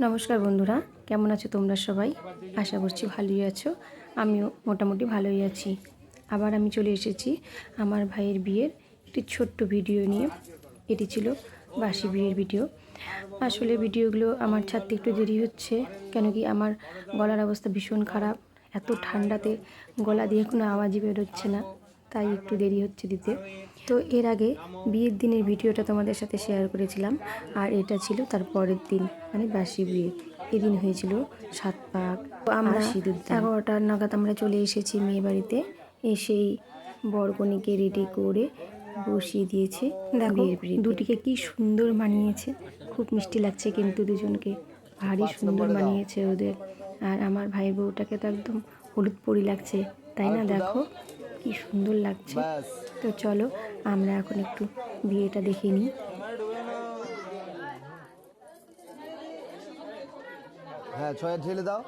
নমস্কার বন্ধুরা, কেমন আছো তোমরা সবাই? আশা করছি ভালোই আছো। আমিও মোটামুটি ভালোই আছি। আবার আমি চলে এসেছি আমার ভাইয়ের বিয়ের একটি ছোট্ট ভিডিও নিয়ে। এটি ছিল বাসি বিয়ের ভিডিও। আসলে ভিডিওগুলো আমার ছাড়তে একটু দেরি হচ্ছে, কেন কি আমার গলার অবস্থা ভীষণ খারাপ। এত ঠান্ডাতে গলা দিয়ে কোনো আওয়াজই বেরোচ্ছে না, তাই একটু দেরি হচ্ছে দিতে। তো এর আগে বিয়ের দিনের ভিডিওটা তোমাদের সাথে শেয়ার করেছিলাম, আর এটা ছিল তার পরের দিন, মানে বাসি বিয়ে। এদিন হয়েছিল 7 পাক। আমরা সিঁদুর 11টা নাগাদ আমরা চলে এসেছি মেয়ে বাড়িতে। এসেই বরকনেকে রেডি করে বসিয়ে দিয়েছে। দেখো দুটিকে কি সুন্দর মানিয়েছে, খুব মিষ্টি লাগছে কিন্তু দুজনকে, ভারী সুন্দর মানিয়েছে ওদের। আর আমার ভাই বউটাকে তো একদম হলুদ পরি লাগছে, তাই না? দেখো কি সুন্দর লাগছে। তো চলো আমরা এখন একটু বিয়েটা দেখে নিই। হ্যাঁ, ছয় ঢেলে দাও।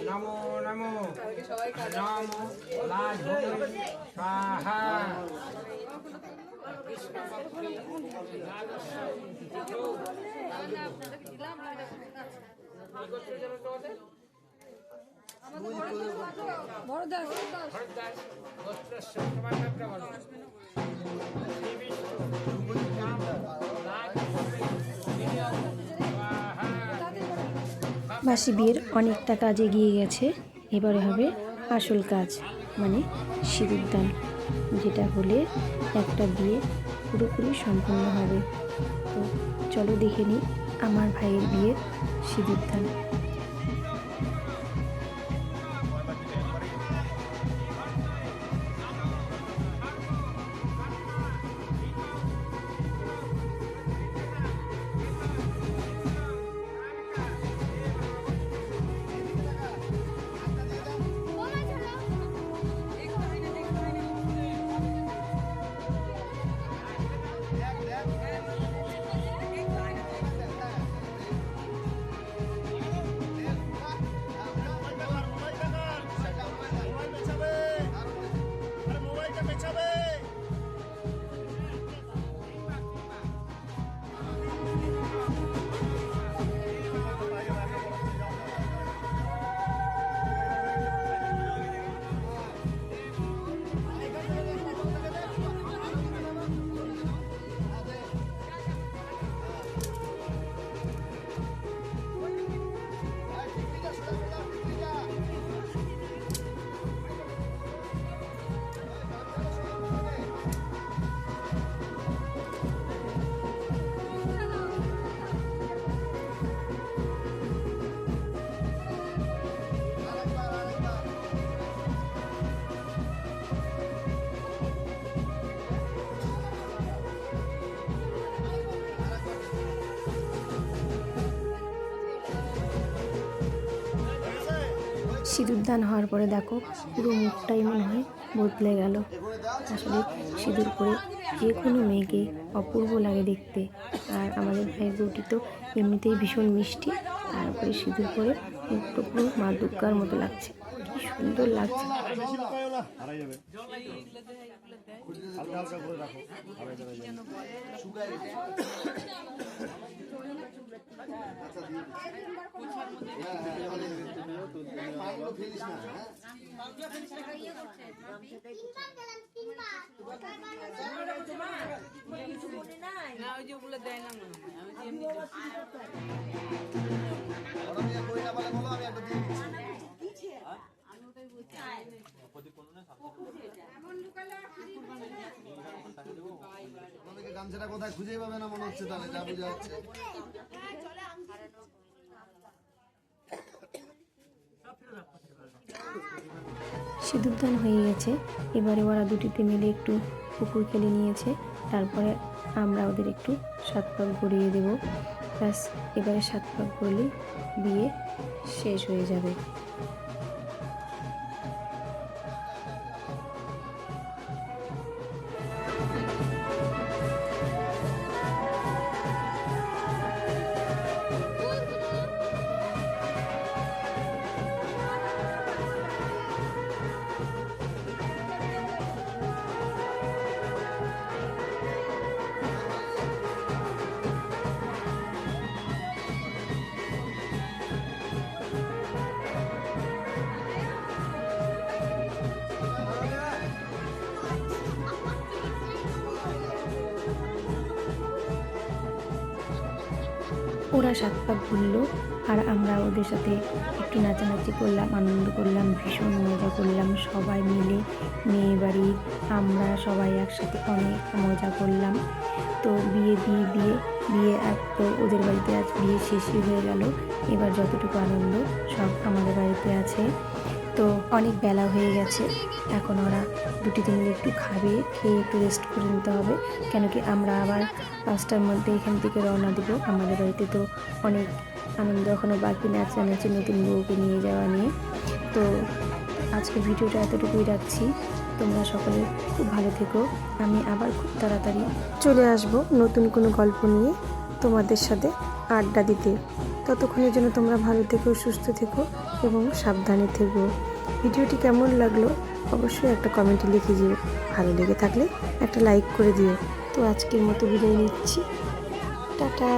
নমো নমো নমো স্বাহা। বাসি বিয়ের অনেকটা কাজ এগিয়ে গেছে, এবারে হবে আসল কাজ, মানে সিঁদুরদান, যেটা হলে একটা বিয়ে পুরোপুরি সম্পূর্ণ হবে। তো চলো দেখে নিই আমার ভাইয়ের বিয়ের সিঁদুরদান। সিঁদুরদান হওয়ার পরে দেখো পুরো মুখটাই মনে হয় বদলে গেল। আসলে সিঁদুর পরে যে কোনো মেয়েকে অপূর্ব লাগে দেখতে। আর আমাদের ভাইয়ের বউটি তো এমনিতেই ভীষণ মিষ্টি, তারপরে সিঁদুর পরে মুখটা পুরো মা দুর্গার মতো লাগছে, কি সুন্দর লাগছে। গামছাটা কোথায় খুঁজেই পাবে না মনে হচ্ছে, তাহলে যা বোঝা যাচ্ছে। সিঁদুরদান হয়ে গেছে, এবারে ওরা দুটিতে মিলে একটু পুকুর খেলে নিয়েছে। তারপরে আমরা ওদের একটু 7 পাক ঘুরিয়ে দেবো, ব্যাস। এবারে 7 পাক ঘুরলেই বিয়ে শেষ হয়ে যাবে। ওরা 7 পাক ঘুরলো আর আমরা ওদের সাথে একটু নাচানাচি করলাম, আনন্দ করলাম, ভীষণ মজা করলাম সবাই মিলে। মেয়ে বাড়ি আমরা সবাই একসাথে অনেক মজা করলাম। তো বিয়ে আর তো ওদের বাড়িতে আজ বিয়ে শেষই হয়ে গেল। এবার যতটুকু আনন্দ সব আমাদের বাড়িতে আছে। তো অনেক বেলা হয়ে গেছে, এখন ওরা 2-3 মিনিট একটু খাবে, খেয়ে একটু রেস্ট করে নিতে হবে। কেন কি আমরা আবার 5টার মধ্যে এখান থেকে রওনা দেবো। আমাদের বাড়িতে তো অনেক আনন্দ এখনও বাকি, নাচানাচি, নতুন বউকে নিয়ে যাওয়া নিয়ে। তো আজকে ভিডিওটা এতটুকুই রাখছি। তোমরা সকলে খুব ভালো থেকো। আমি আবার খুব তাড়াতাড়ি চলে আসব নতুন কোনো গল্প নিয়ে তোমাদের সাথে আড্ডা দিতে। ততক্ষণের জন্য তোমরা ভালো থেকো, সুস্থ থেকো এবং সাবধানে থেকো। ভিডিওটি কেমন লাগলো অবশ্যই একটা কমেন্টে লিখে দিও। ভালো লেগে থাকলে একটা লাইক করে দিও। তো আজকের মতো বিদায় নিচ্ছি, টাটা।